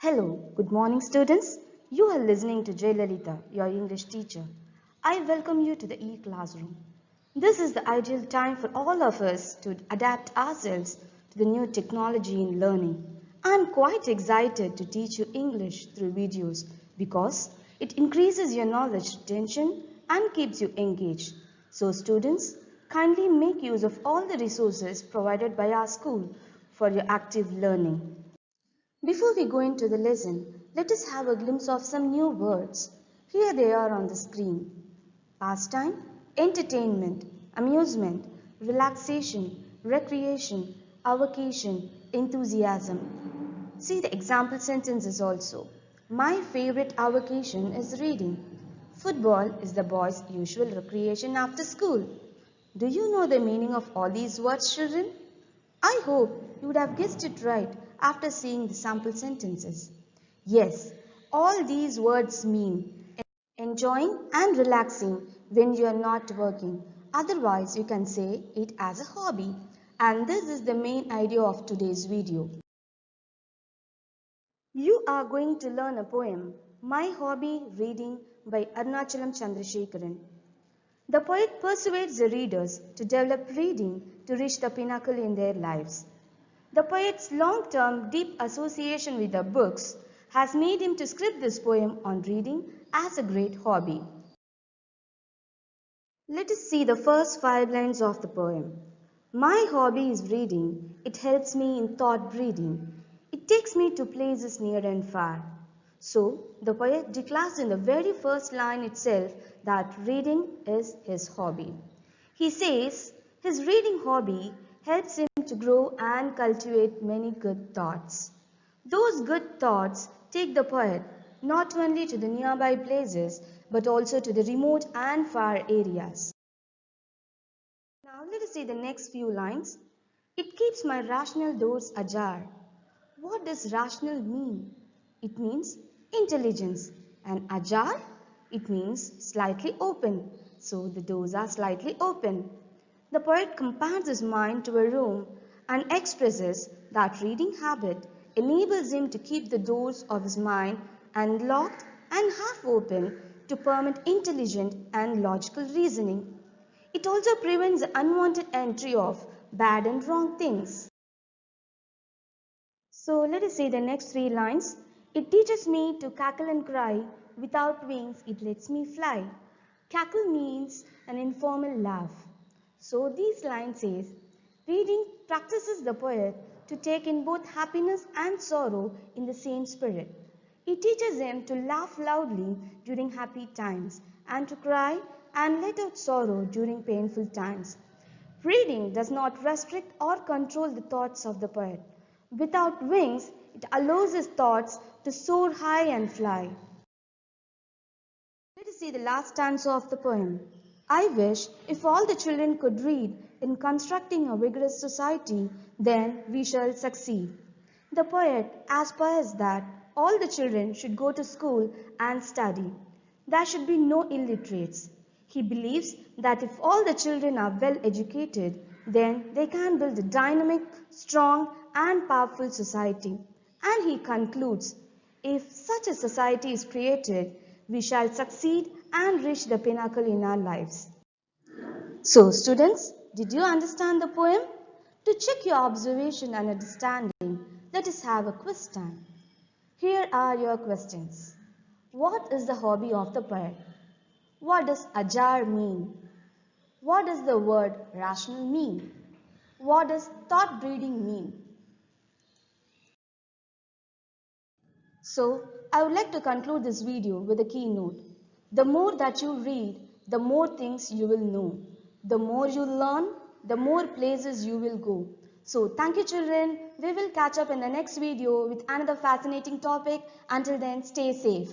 Hello, good morning students. You are listening to Jay Lalita, your English teacher. I welcome you to the e-classroom. This is the ideal time for all of us to adapt ourselves to the new technology in learning. I'm quite excited to teach you English through videos because it increases your knowledge retention and keeps you engaged. So students, kindly make use of all the resources provided by our school for your active learning. Before we go into the lesson, let us have a glimpse of some new words. Here they are on the screen. Pastime, entertainment, amusement, relaxation, recreation, avocation, enthusiasm. See the example sentences also. My favorite avocation is reading. Football is the boys' usual recreation after school. Do you know the meaning of all these words, children? I hope you would have guessed it right after seeing the sample sentences. Yes, all these words mean enjoying and relaxing when you are not working. Otherwise, you can say it as a hobby. And this is the main idea of today's video. You are going to learn a poem, My Hobby Reading by Arunachalam Chandrasekharan. The poet persuades the readers to develop reading to reach the pinnacle in their lives. The poet's long-term, deep association with the books has made him to script this poem on reading as a great hobby. Let us see the first 5 lines of the poem. My hobby is reading. It helps me in thought breathing. It takes me to places near and far. So, the poet declares in the very first line itself that reading is his hobby. He says his reading hobby helps him to grow and cultivate many good thoughts. Those good thoughts take the poet not only to the nearby places but also to the remote and far areas. Now let us see the next few lines. It keeps my rational doors ajar. What does rational mean? It means intelligence. And ajar? It means slightly open. So the doors are slightly open. The poet compares his mind to a room and expresses that reading habit enables him to keep the doors of his mind unlocked and half open to permit intelligent and logical reasoning. It also prevents the unwanted entry of bad and wrong things. So let us see the next 3 lines. It teaches me to cackle and cry. Without wings, it lets me fly. Cackle means an informal laugh. So these lines says, reading practices the poet to take in both happiness and sorrow in the same spirit. It teaches him to laugh loudly during happy times and to cry and let out sorrow during painful times. Reading does not restrict or control the thoughts of the poet. Without wings, it allows his thoughts to soar high and fly. Let us see the last stanza of the poem. I wish if all the children could read in constructing a vigorous society, then we shall succeed. The poet aspires that all the children should go to school and study. There should be no illiterates. He believes that if all the children are well educated, then they can build a dynamic, strong and powerful society. And he concludes, if such a society is created, we shall succeed and reach the pinnacle in our lives. So students, did you understand the poem? To check your observation and understanding, let us have a quiz time. Here are your questions. What is the hobby of the poet? What does ajar mean? What does the word rational mean? What does thought breeding mean? So, I would like to conclude this video with a keynote. The more that you read, the more things you will know. The more you learn, the more places you will go. So, thank you children. We will catch up in the next video with another fascinating topic. Until then, stay safe.